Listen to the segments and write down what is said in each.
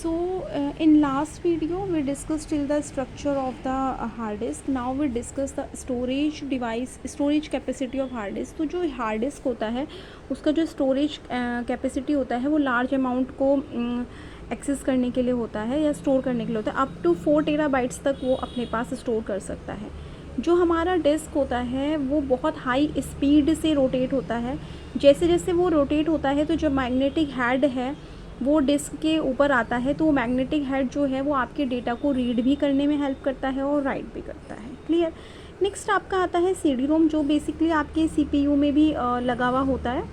So in last video we discussed till the structure of the hard disk. Now we discuss the storage capacity of hard disk. तो जो hard disk होता है उसका जो storage capacity होता है वो large amount को एक्सेस करने के लिए होता है या स्टोर करने के लिए होता है। अप टू 4 टेराबाइट्स तक वो अपने पास स्टोर कर सकता है। जो हमारा डिस्क होता है वो बहुत हाई स्पीड से रोटेट होता है। जैसे जैसे वो रोटेट होता है तो जो मैग्नेटिक हेड है वो डिस्क के ऊपर आता है, तो वो मैग्नेटिक हेड जो है वो आपके डेटा को रीड भी करने में हेल्प करता है और राइट भी करता है। क्लियर। नेक्स्ट आपका आता है सीडी रोम, जो बेसिकली आपके सीपीयू में भी लगा हुआ होता है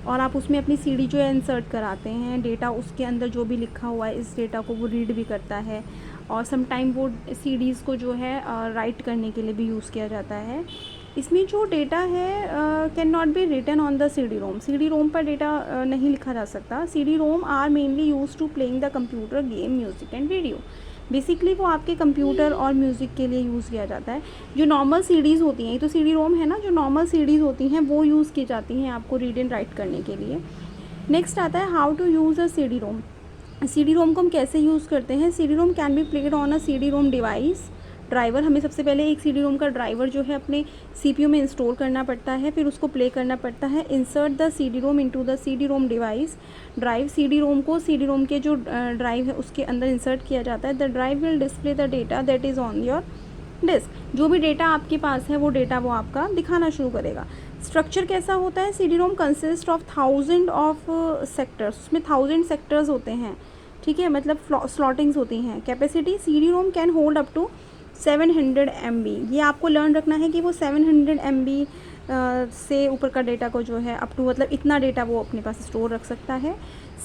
और आप उसमें अपनी सीडी जो है इंसर्ट कराते हैं। डेटा उसके अंदर जो भी लिखा हुआ है इस डेटा को वो रीड भी करता है और समटाइम वो सीडीज़ को जो है राइट करने के लिए भी यूज़ किया जाता है। इसमें जो डेटा है can not be written on the CD ROM. CD ROM पर डेटा नहीं लिखा जा सकता। CD ROM are mainly use to playing the computer game, music and video. Basically वो आपके कंप्यूटर और म्यूज़िक के लिए यूज़ किया जाता है। जो नॉर्मल सीडीज़ होती हैं, तो सीडी रोम है ना, जो नॉर्मल सीडीज़ होती हैं वो यूज़ की जाती हैं आपको रीड एंड राइट करने के लिए। नेक्स्ट आता है how to use a CD ROM. CD ROM को हम कैसे यूज़ करते हैं। CD ROM can be played on a CD ROM device driver. हमें सबसे पहले एक सीडी रोम का ड्राइवर जो है अपने सीपीयू में इंस्टॉल करना पड़ता है, फिर उसको प्ले करना पड़ता है। Insert the CD Rome into the CD ROM device drive. CD ROM को सीडी रोम के जो ड्राइव है उसके अंदर इंसर्ट किया जाता है। The drive will display the data that is on your disk. जो भी डेटा आपके पास है वो डेटा वो आपका दिखाना शुरू करेगा। स्ट्रक्चर कैसा होता है। CD ROM consist of 1000 of sectors. उसमें 1000 सेक्टर्स होते हैं, ठीक है, मतलब स्लॉटिंग्स होती हैं। Capacity CD ROM can hold up to 700 MB। ये आपको लर्न रखना है कि वो 700 MB से ऊपर का डेटा को जो है अप टू, मतलब इतना डेटा वो अपने पास स्टोर रख सकता है।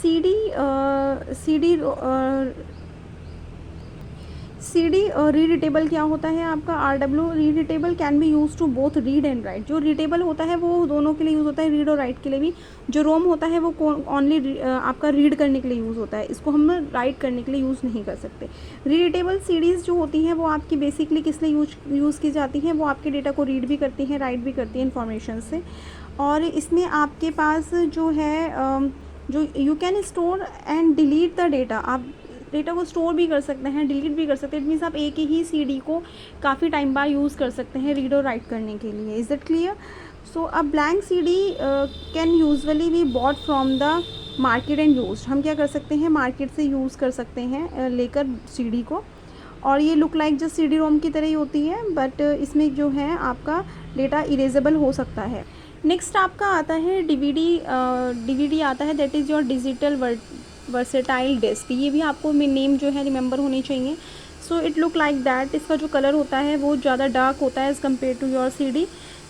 सीडी रीडेटेबल क्या होता है आपका। RW rewritable can be use to both read and write. जो रीडेबल होता है वो दोनों के लिए यूज़ होता है, रीड और राइट के लिए भी। जो रोम होता है वो ओनली आपका रीड करने के लिए यूज़ होता है, इसको हम राइट करने के लिए यूज़ नहीं कर सकते। रीडेटेबल सीडीज़ जो होती हैं वो आपकी बेसिकली किस लिए यूज़ की जाती हैं, वो आपके डेटा को रीड भी करती हैं, राइट भी करती हैं इन्फॉर्मेशन से। और इसमें आपके पास जो है जो you can store and delete the data. आप डेटा को स्टोर भी कर सकते हैं, डिलीट भी कर सकते हैं। इट मीन्स आप एक ही सीडी को काफ़ी टाइम बाद यूज़ कर सकते हैं रीड और राइट करने के लिए। Is it clear. So a blank CD can usually be bought from the market and use. हम क्या कर सकते हैं, मार्केट से यूज़ कर सकते हैं लेकर सीडी को। और ये look like just CD ROM की तरह ही होती है, बट इसमें जो है आपका डेटा इरेजेबल हो सकता है। नेक्स्ट आपका आता है डीवीडी आता है, that is your digital versatile disc. ये भी आपको नेम जो है रिमेंबर होनी चाहिए। So it look like that. इसका जो कलर होता है वो ज़्यादा डार्क होता है as compare to your CD.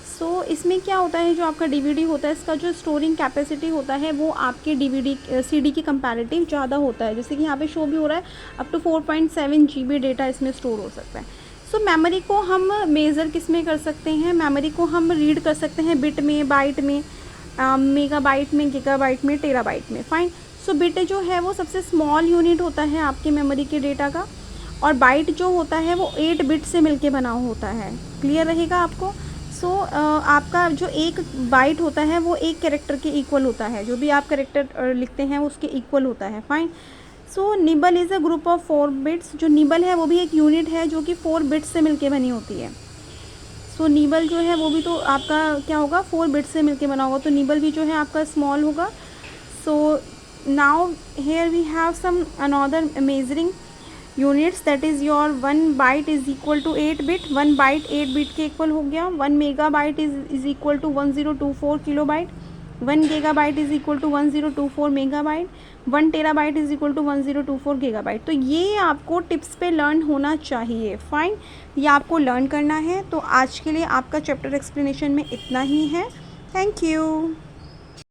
So इसमें क्या होता है, जो आपका डीवीडी होता है इसका जो स्टोरिंग कैपेसिटी होता है वो आपके सीडी की कंपैरेटिव ज़्यादा होता है। जैसे कि यहाँ पे शो भी हो रहा है अप टू 4.7 GB डेटा इसमें स्टोर हो सकता है। सो मेमोरी को हम मेज़र किस में कर सकते हैं। मेमोरी को हम रीड कर सकते हैं बिट में, बाइट में, मेगाबाइट में, गीगाबाइट में, टेराबाइट में। फाइन। सो बिट जो है वो सबसे स्मॉल यूनिट होता है आपके मेमोरी के डेटा का, और बाइट जो होता है वो 8 बिट से मिलके बना होता है। क्लियर रहेगा आपको। सो आपका जो एक बाइट होता है वो एक कैरेक्टर के इक्वल होता है। जो भी आप कैरेक्टर लिखते हैं उसके इक्वल होता है। Fine. So nibble is a group of 4 bits. जो निबल है वो भी एक यूनिट है जो कि 4 बिट्स से मिलके बनी होती है। सो निबल जो है वो भी तो आपका क्या होगा, 4 बिट्स से मिलके बना होगा, तो निबल भी जो है आपका स्मॉल होगा। सो now here we have some another measuring units, that is your 1 byte is equal to 8 bit। 1 byte 8 bit के इक्वल हो गया। 1 megabyte is equal to 1024 kilobyte। 1 gigabyte is equal to 1024 megabyte। 1 terabyte is equal to 1024 gigabyte। तो ये आपको tips पे learn होना चाहिए। Fine, ये आपको लर्न करना है। तो आज के लिए आपका चैप्टर एक्सप्लेनेशन में इतना ही है। Thank you.